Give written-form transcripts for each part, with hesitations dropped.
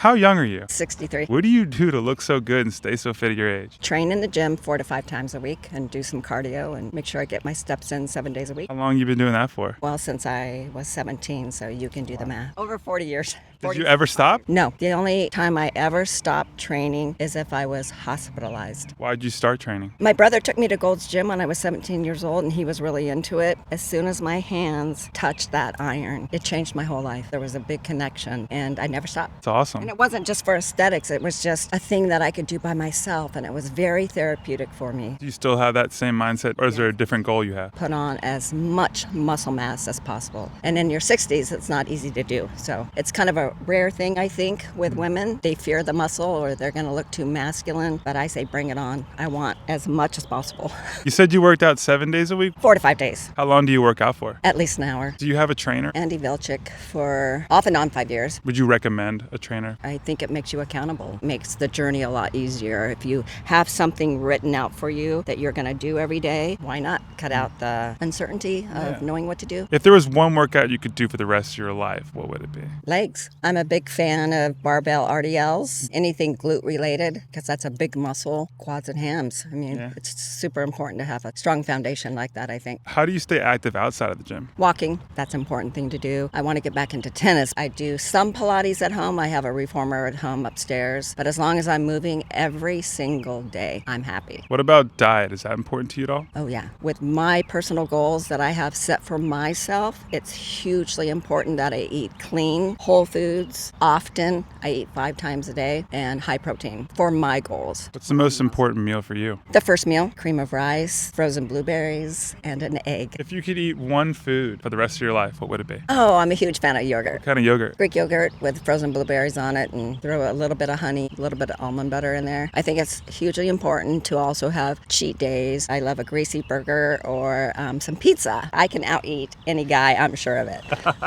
How young are you? 63. What do you do to look so good and stay so fit at your age? Train in the gym 4 to 5 times a week and do some cardio and make sure I get my steps in 7 days a week. How long you been doing that for? Well, since I was 17, so you can do the math. Over 40 years. Did you ever stop? No. The only time I ever stopped training is if I was hospitalized. Why'd you start training? My brother took me to Gold's Gym when I was 17 years old, and he was really into it. As soon as my hands touched that iron, it changed my whole life. There was a big connection, and I never stopped. It's awesome. And it wasn't just for aesthetics. It was just a thing that I could do by myself, and it was very therapeutic for me. Do you still have that same mindset, or is there a different goal you have? Put on as much muscle mass as possible. And in your 60s, it's not easy to do. So it's kind of a rare thing, I think, with women. They fear the muscle or they're going to look too masculine. But I say bring it on. I want as much as possible. You said you worked out 7 days a week? 4 to 5 days. How long do you work out for? At least an hour. Do you have a trainer? Andy Vilchik for off and on 5 years. Would you recommend a trainer? I think it makes you accountable. It makes the journey a lot easier. If you have something written out for you that you're going to do every day, why not cut out the uncertainty of knowing what to do? If there was one workout you could do for the rest of your life, what would it be? Legs. I'm a big fan of barbell RDLs, anything glute related, because that's a big muscle, quads and hams. I mean, it's super important to have a strong foundation like that, I think. How do you stay active outside of the gym? Walking, that's an important thing to do. I want to get back into tennis. I do some Pilates at home. I have a reformer at home upstairs. But as long as I'm moving every single day, I'm happy. What about diet? Is that important to you at all? Oh, yeah. With my personal goals that I have set for myself, it's hugely important that I eat clean, whole foods, often. I eat 5 times a day and high protein for my goals. What's the most important meal for you? The first meal, cream of rice, frozen blueberries, and an egg. If you could eat one food for the rest of your life, what would it be? Oh, I'm a huge fan of yogurt. What kind of yogurt? Greek yogurt with frozen blueberries on it and throw a little bit of honey, a little bit of almond butter in there. I think it's hugely important to also have cheat days. I love a greasy burger or some pizza. I can out-eat any guy, I'm sure of it.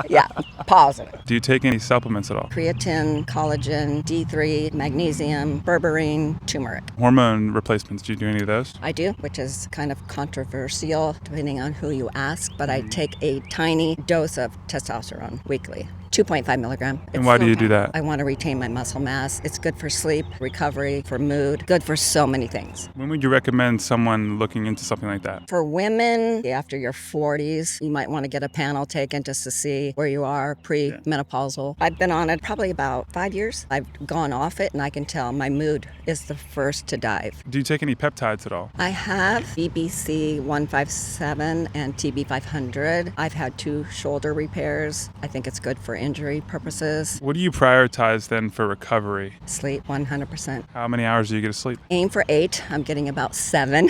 Yeah, positive. Do you take any supplements at all? Creatine, collagen, D3, magnesium, berberine, turmeric. Hormone replacements, do you do any of those? I do, which is kind of controversial depending on who you ask, but I take a tiny dose of testosterone weekly. 2.5 milligram. And why do you do that? I want to retain my muscle mass. It's good for sleep, recovery, for mood, good for so many things. When would you recommend someone looking into something like that? For women, after your 40s, you might want to get a panel taken just to see where you are pre-menopausal. I've been on it probably about 5 years. I've gone off it and I can tell my mood is the first to dive. Do you take any peptides at all? I have BBC 157 and TB 500. I've had 2 shoulder repairs. I think it's good for injury purposes. What do you prioritize then for recovery? Sleep, 100%. How many hours do you get to sleep? Aim for 8. I'm getting about 7.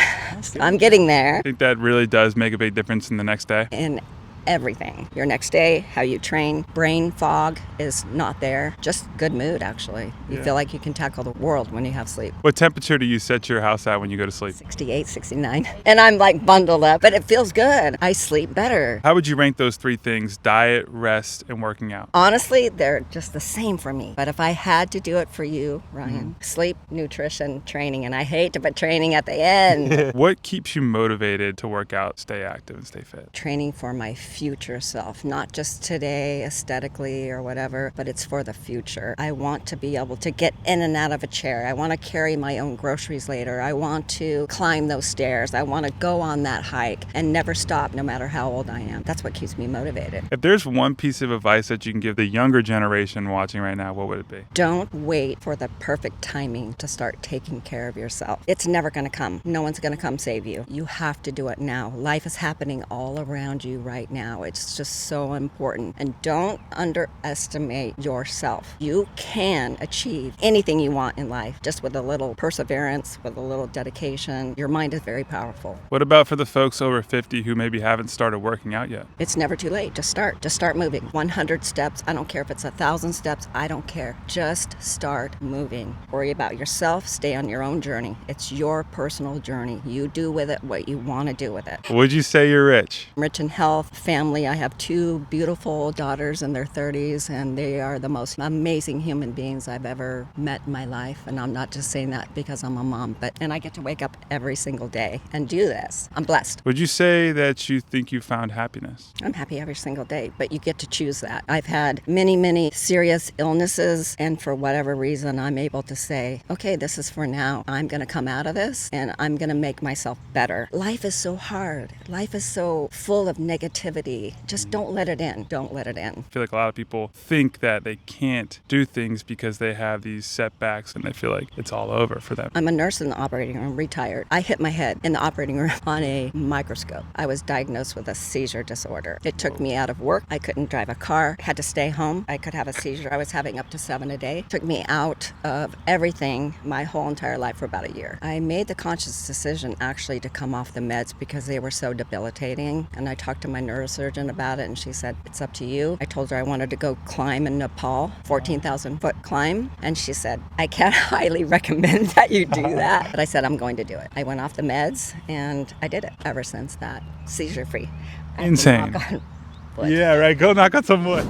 I'm getting there. I think that really does make a big difference in the next day. In everything. Your next day, how you train, brain fog is not there. Just good mood, actually. You feel like you can tackle the world when you have sleep. What temperature do you set your house at when you go to sleep? 68, 69. And I'm like bundled up, but it feels good. I sleep better. How would you rank those 3 things: diet, rest, and working out? Honestly, they're just the same for me. But if I had to do it for you, Ryan, sleep, nutrition, training, and I hate to put training at the end. What keeps you motivated to work out, stay active, and stay fit? Training for my future self, not just today aesthetically or whatever, but it's for the future. I want to be able to get in and out of a chair. I want to carry my own groceries later. I want to climb those stairs. I want to go on that hike and never stop no matter how old I am. That's what keeps me motivated. If there's one piece of advice that you can give the younger generation watching right now, what would it be? Don't wait for the perfect timing to start taking care of yourself. It's never going to come. No one's going to come save you. You have to do it now. Life is happening all around you right now. It's just so important. And don't underestimate yourself. You can achieve anything you want in life just with a little perseverance, with a little dedication. Your mind is very powerful. What about for the folks over 50 who maybe haven't started working out yet? It's never too late. Just start. Just start moving. 100 steps. I don't care if it's 1,000 steps. I don't care. Just start moving. Worry about yourself. Stay on your own journey. It's your personal journey. You do with it what you want to do with it. Would you say you're rich? I'm rich in health, family, family. I have 2 beautiful daughters in their 30s, and they are the most amazing human beings I've ever met in my life. And I'm not just saying that because I'm a mom, and I get to wake up every single day and do this. I'm blessed. Would you say that you think you found happiness? I'm happy every single day, but you get to choose that. I've had many, many serious illnesses, and for whatever reason, I'm able to say, okay, this is for now. I'm going to come out of this, and I'm going to make myself better. Life is so hard. Life is so full of negativity. Just don't let it in. Don't let it in. I feel like a lot of people think that they can't do things because they have these setbacks and they feel like it's all over for them. I'm a nurse in the operating room, retired. I hit my head in the operating room on a microscope. I was diagnosed with a seizure disorder. It took me out of work. I couldn't drive a car, had to stay home. I could have a seizure. I was having up to 7 a day. It took me out of everything my whole entire life for about a year. I made the conscious decision actually to come off the meds because they were so debilitating. And I talked to my neurosurgeon about it, and she said, it's up to you. I told her I wanted to go climb in Nepal, 14,000 foot climb. And she said, I can't highly recommend that you do that. But I said, I'm going to do it. I went off the meds and I did it ever since that. Seizure free. Insane. Knock on wood. Yeah, right. Go knock on some wood.